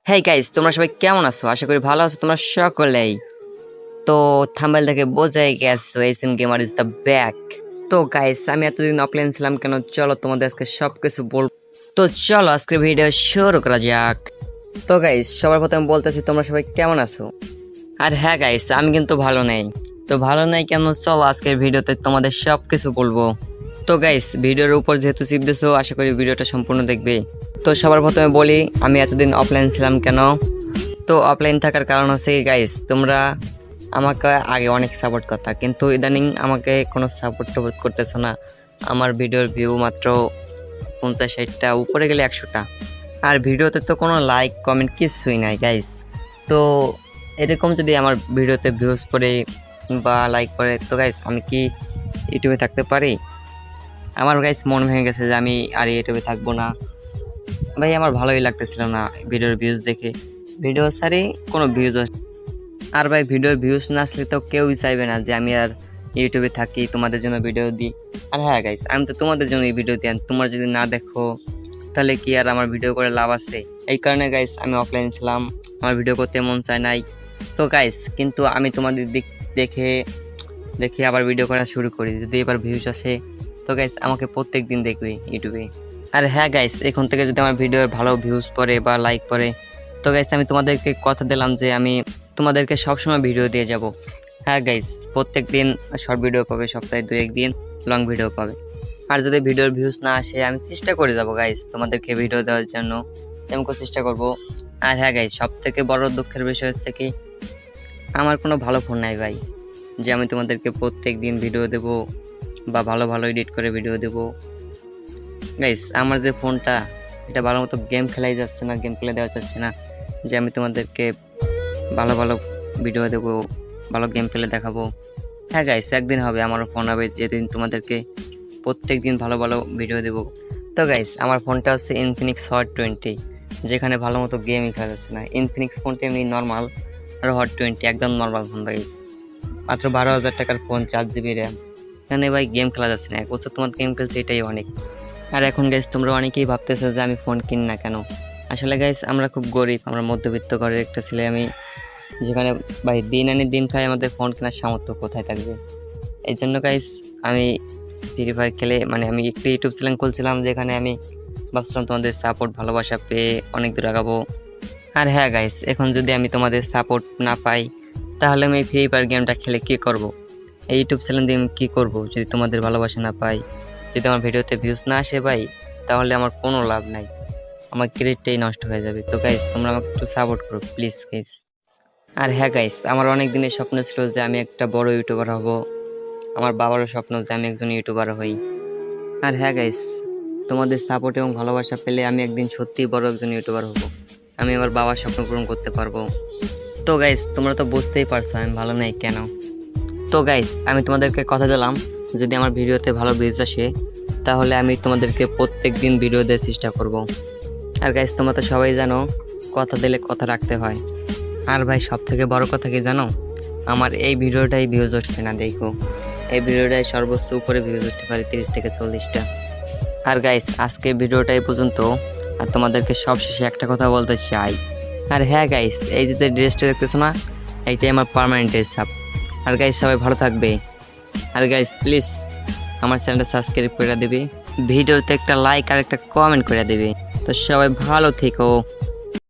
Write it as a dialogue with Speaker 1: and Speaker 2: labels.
Speaker 1: Hey guys, তোমরা সবাই কেমন আছো? আশা করি ভালো আছো তোমরা সকলেই। তো থাম্বনেল থেকে বোঝাই গেছো SM gamer is the back. তো গাইস, আমি এতদিন অফলাইন ছিলাম কেন? চলো তোমাদের আজকে সবকিছু বলবো। তো চলো আজকে ভিডিও শুরু করা যাক। তো গাইস, সবার প্রথমে বলতেছি তোমরা সবাই কেমন আছো। আর হ্যাঁ গাইস, আমি কিন্তু ভালো নেই। তো ভালো নাই কেন? চলো আজকের ভিডিওতে তোমাদের সবকিছু বলবো। তো গাইস, ভিডিওর উপর যেহেতু চিপ দিছো, আশা করি ভিডিওটা সম্পূর্ণ দেখবে। তো সবার প্রথমে বলি আমি এতদিন অফলাইন ছিলাম কেন। তো অফলাইন থাকার কারণ হচ্ছে গাইস, তোমরা আমাকে আগে অনেক সাপোর্ট করতা, কিন্তু ইদানিং আমাকে কোনো সাপোর্ট টাপোর্ট করতেছো না। আমার ভিডিওর ভিউ মাত্র 50-60টা, উপরে গেলে 100টা। আর ভিডিওতে তো কোনো লাইক কমেন্ট কিছুই নাই গাইস। তো এরকম যদি আমার ভিডিওতে ভিউজ পড়ে বা লাইক করে, তো গাইস আমি কি ইউটিউবে থাকতে পারি? আমার গাইস মন ভেঙে গেছে যে আমি আর ইউটিউবে থাকবো না। ভাই আমার ভালোই লাগতেছিল না ভিডিওর ভিউজ দেখে। ভিডিও ছাড়ি কোনো ভিউজ, আর ভাই ভিডিওর ভিউজ না আসলে তো কেউই চাইবে না যে আমি আর ইউটিউবে থাকি, তোমাদের জন্য ভিডিও দিই। আর হ্যাঁ গাইস, আমি তো তোমাদের জন্য এই ভিডিও দিই, আর তোমরা যদি না দেখো তাহলে কি আর আমার ভিডিও করে লাভ আছে? এই কারণে গাইস আমি অফলাইন ছিলাম, আমার ভিডিও করতে মন চায় নাই। তো গাইস, কিন্তু আমি তোমাদের দিক দেখে দেখে আবার ভিডিও করা শুরু করি। যদি এবার ভিউজ আসে তো গাইস আমাকে প্রত্যেক দিন দেখবে ইউটিউবে। আর হ্যাঁ গাইস, এখন থেকে যদি আমার ভিডিওর ভালো ভিউজ পড়ে বা লাইক পড়ে, তো গাইস আমি তোমাদেরকে কথা দিলাম যে আমি তোমাদেরকে সবসময় ভিডিও দিয়ে যাব। হ্যাঁ গাইস, প্রত্যেক দিন শর্ট ভিডিও পাবে, সপ্তাহে 2-1 দিন লং ভিডিও পাবে। আর যদি ভিডিওর ভিউজ না আসে, আমি চেষ্টা করে যাব গাইস তোমাদেরকে ভিডিও দেওয়ার জন্য, তেমন করে চেষ্টা করব। আর হ্যাঁ গাইস, সব থেকে বড় দুঃখের বিষয় হচ্ছে কি, আমার কোনো ভালো ফোন নাই ভাই, যে আমি তোমাদেরকে প্রত্যেক দিন ভিডিও দেব বা ভালো ভালো এডিট করে ভিডিও দেব। গাইস আমার যে ফোনটা, এটা ভালো মতো গেম খেলাই যাচ্ছে না, গেম খেলে দেওয়া যাচ্ছে না যে আমি তোমাদেরকে ভালো ভালো ভিডিও দেবো, ভালো গেম প্লে দেখাবো। হ্যাঁ গাইস, একদিন হবে, আমারও ফোন হবে যেদিন তোমাদেরকে প্রত্যেক দিন ভালো ভালো ভিডিও দেবো। তো গাইস, আমার ফোনটা হচ্ছে ইনফিনিক্স হট 20, যেখানে ভালো মতো গেমই খেলা যাচ্ছে না। ইনফিনিক্স ফোনটি এমনি নর্মাল, আর হট 20 একদম নর্মাল ফোন গাইস। মাত্র 12,000 টাকার ফোন, 4 GB র্যাম। এখানে ভাই গেম খেলা যাচ্ছে না, 1 বছর তোমার গেম খেলছে এটাই অনেক। আর এখন গাইস তোমরা অনেকেই ভাবতেছো যে আমি ফোন কিনি না কেন। আসলে গাইস আমরা খুব গরিব, আমরা মধ্যবিত্ত ঘরের একটা ছেলে আমি, যেখানে ভাই দিন আনি দিন খাই, আমাদের ফোন কেনার সামর্থ্য কোথায় থাকবে? এই জন্য গাইস আমি ফ্রি ফায়ার খেলে, মানে আমি একটি ইউটিউব চ্যানেল খুলছিলাম, যেখানে আমি ভাবছিলাম তোমাদের সাপোর্ট ভালোবাসা পেয়ে অনেক দূর আগাবো। আর হ্যাঁ গাইস, এখন যদি আমি তোমাদের সাপোর্ট না পাই, তাহলে আমি ফ্রি ফায়ার গেমটা খেলে কি করব? এই ইউটিউব চ্যানেল দিয়ে আমি কী করবো যদি তোমাদের ভালোবাসা না পাই? যদি আমার ভিডিওতে ভিউজ না আসে ভাই, তাহলে আমার কোনো লাভ নাই, আমার ক্রেডিটটাই নষ্ট হয়ে যাবে। তো গাইস তোমরা আমাকে একটু সাপোর্ট করো প্লিজ গাইস। আর হ্যাঁ গাইস, আমার অনেক দিনের স্বপ্ন ছিল যে আমি একটা বড় ইউটিউবার হব। আমার বাবারও স্বপ্ন যে আমি একজন ইউটিউবার হই। আর হ্যাঁ গাইস, তোমাদের সাপোর্ট এবং ভালোবাসা পেলে আমি একদিন সত্যিই বড় একজন ইউটিউবার হব, আমি আমার বাবার স্বপ্ন পূরণ করতে পারবো। তো গাইস তোমরা তো বুঝতেই পারছো আমি ভালো নেই কেন। তো গাইস আমি তোমাদেরকে কথা দিলাম, যদি আমার ভিডিওতে ভালো ভিউজ আসে, তাহলে আমি তোমাদেরকে প্রত্যেক দিন ভিডিও দেওয়ার চেষ্টা করব। আর গাইস তোমরা তো সবাই জানো, কথা দিলে কথা রাখতে হয়। আর ভাই সব থেকে বড় কথা কি জানো, আমার এই ভিডিওটাই ভিউজ উঠছে না। দেখো এই ভিডিওটাই সর্বোচ্চ উপরে ভিউজ উঠতে পারে 30 থেকে 40টা। আর গাইস আজকে ভিডিওটাই পর্যন্ত। আর তোমাদেরকে সবশেষে একটা কথা বলতে চাই। আর হ্যাঁ গাইস, এই যে ড্রেসটা দেখতেছো না, এইটাই আমার পার্মানেন্ট ড্রেস আপ। আর গাইস সবাই ভালো থাকবে। আর গাইস প্লিজ আমার চ্যানেলটা সাবস্ক্রাইব করে দেবে, ভিডিওতে একটা লাইক আর একটা কমেন্ট করে দেবে। তো সবাই ভালো থেকো।